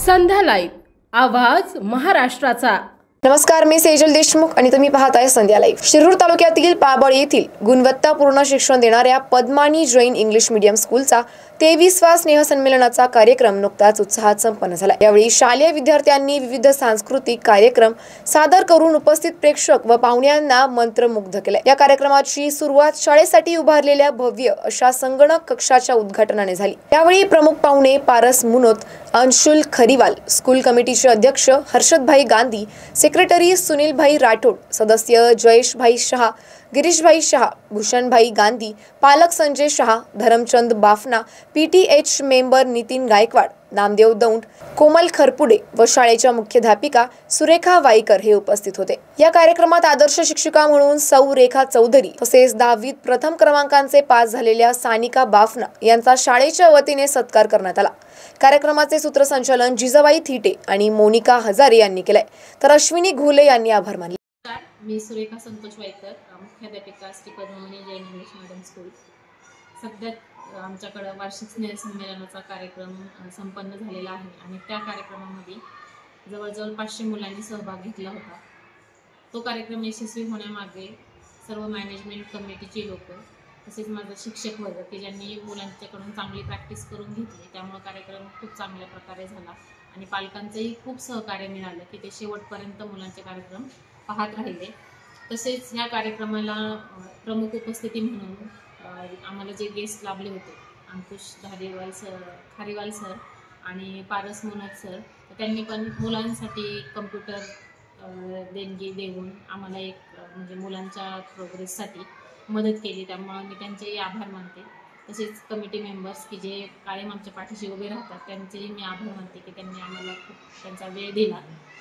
संध्या live आवाज महाराष्ट्राचा। नमस्कार, मी सेजल देशमुख आणि तुम्ही पाहताय संध्या लाईव्ह। शिरूर तालुक्यातील पाबळ येथील गुणवत्तापूर्ण शिक्षण देणाऱ्या पद्मानी जैन इंग्लिश मीडियम स्कूलचा 23वा स्नेहसंमेलनाचा कार्यक्रम नुकताच उत्साहात संपन्न झाला। यावेळी शालेय विद्यार्थ्यांनी विविध सांस्कृतिक कार्यक्रम सादर करून उपस्थित प्रेक्षक व पाहुण्यांना मंत्रमुग्ध केले। या कार्यक्रमाची सुरुवात शाळेसाठी उभारलेल्या भव्य अशा संगणक कक्षाच्या उद्घाटनाने झाली। यावेळी प्रमुख पाहुणे पारस मुनोत, अंशुल खरीवाल, स्कूल कमिटीचे अध्यक्ष हर्षदभाई गांधी, सेक्रेटरी सुनीलभाई राठोड, सदस्य जयेशभाई शहा, गिरीशभाई शहा, भूषणभाई गांधी, पालक संजय शहा, धरमचंद बाफना, पीटीएच मेंबर नितीन गायकवाड, नामदेव दौंड, कोमल खरपुडे व शाळेच्या मुख्याध्यापिका सुरेखा वाईकर हे उपस्थित होते। या कार्यक्रमात आदर्श शिक्षिका म्हणून सौ रेखा चौधरी तसेच 10वीत प्रथम क्रमांकाचे पास झालेल्या सानिका बाफना यांचा शाळेच्या वतीने सत्कार करण्यात आला। कार्यक्रमाचे सूत्रसंचालन जिजाबाई थिटे आणि मोनिका हजारे यांनी केले, तर अश्विनी घुले यांनी आभार मानले। मी सुरेखा संतोष वाईकर, मुख्याध्यापिका Shri Padmani Jain English medium school. सध्या आमच्याकडे वार्षिक स्नेहसंमेलनाचा कार्यक्रम संपन्न झालेला आहे आणि त्या कार्यक्रमामध्ये जवळजवळ 500 मुलांनी सहभाग घेतला होता। तो कार्यक्रम यशस्वी होण्यामागे सर्व मॅनेजमेंट कमिटीचे लोक तसेच माझा शिक्षक वर्ग की ज्यांनी मुलांच्याकडून चांगली प्रॅक्टिस करून घेतली, त्यामुळे कार्यक्रम खूप चांगल्या प्रकारे झाला आणि पालकांचंही खूप सहकार्य मिळालं की ते शेवटपर्यंत मुलांचे कार्यक्रम पाहत राहिले। तसेच ह्या कार्यक्रमाला प्रमुख उपस्थिती म्हणून आम्हाला जे गेस्ट लाभले होते, अंकुश खारीवाल सर आणि पारस मुनोत सर, त्यांनी पण मुलांसाठी कम्प्युटर देणगी देऊन आम्हाला एक म्हणजे मुलांच्या प्रोग्रेससाठी मदत केली, त्यामुळे मी त्यांचेही आभार मानते। तसेच कमिटी मेंबर्स की जे कायम आमच्या पाठीशी उभे राहतात त्यांचेही मी आभार मानते की त्यांनी आम्हाला खूप त्यांचा वेळ दिला,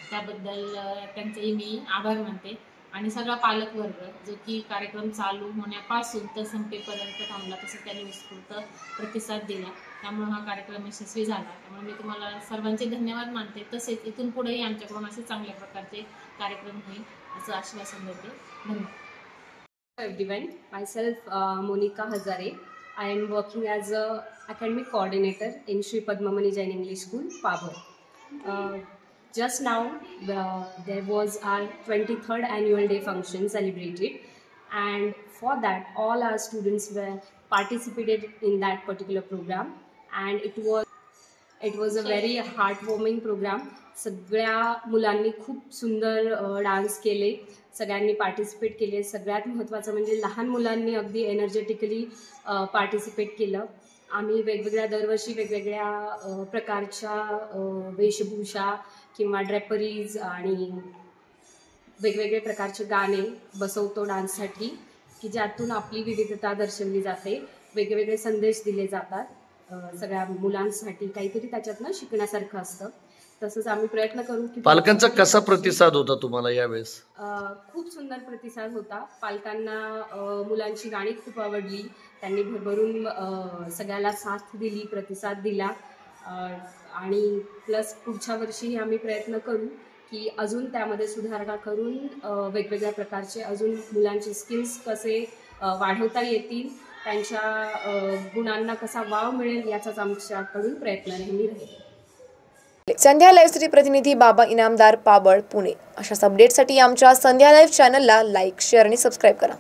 त्याबद्दल त्यांचेही मी आभार मानते। आणि सगळा पालकवर्ग जो की कार्यक्रम चालू होण्यापासून तर संपेपर्यंत थांबला, तसं त्यांनी उत्स्फूर्त प्रतिसाद दिला, त्यामुळे हा कार्यक्रम यशस्वी झाला। त्यामुळे मी तुम्हाला सर्वांचे धन्यवाद मानते। तसेच इथून पुढेही आमच्याकडून असे चांगल्या प्रकारचे कार्यक्रम होईल असं आश्वासन देते। धन्यवाद। Everyone, myself Monica Hazare. I am working as a academic coordinator in Shri Padmamani Jain English School, Pabol. Just now there was our 23rd annual day function celebrated, and for that all our students were participated in that particular program, and it was a very heartwarming program. सगळ्या मुलांनी खूप सुंदर dance केले, सगळ्यांनी participate केले। सगळ्यात महत्त्वाचं म्हणजे लहान मुलांनी अगदी एनर्जेटिकली पार्टिसिपेट केलं। आम्ही वेगवेगळ्या दरवर्षी वेगवेगळ्या प्रकारच्या वेशभूषा किंवा ड्रेपरीज आणि वेगवेगळे प्रकारचे गाणे बसवतो डान्ससाठी की ज्यातून आपली विविधता दर्शवली जाते, वेगवेगळे संदेश दिले जातात सगळ्या मुलांसाठी, काहीतरी त्याच्यातनं शिकण्यासारखं असतं। तसंच आम्ही प्रयत्न करू की पालकांचा कसा प्रतिसाद होता तुम्हाला यावेळेस? खूप सुंदर प्रतिसाद होता। पालकांना मुलांची गाणी खूप आवडली, त्यांनी भरभरून सगळ्याला साथ दिली, प्रतिसाद दिला आणि प्लस पुढच्या वर्षीही आम्ही प्रयत्न करू की अजून त्यामध्ये सुधारणा करून वेगवेगळ्या प्रकारचे अजून मुलांचे स्किल्स कसे वाढवता येतील, त्यांच्या गुणांना कसा वाव मिळेल याचाच आमच्याकडून प्रयत्न नेहमी राहील। संध्या लाईव्हसाठी प्रतिनिधी बाबा इनामदार, पाबळ, पुणे। अशाच अपडेटसाठी आमच्या संध्या लाईव्ह चॅनलला लाईक, शेअर आणि सबस्क्राईब करा।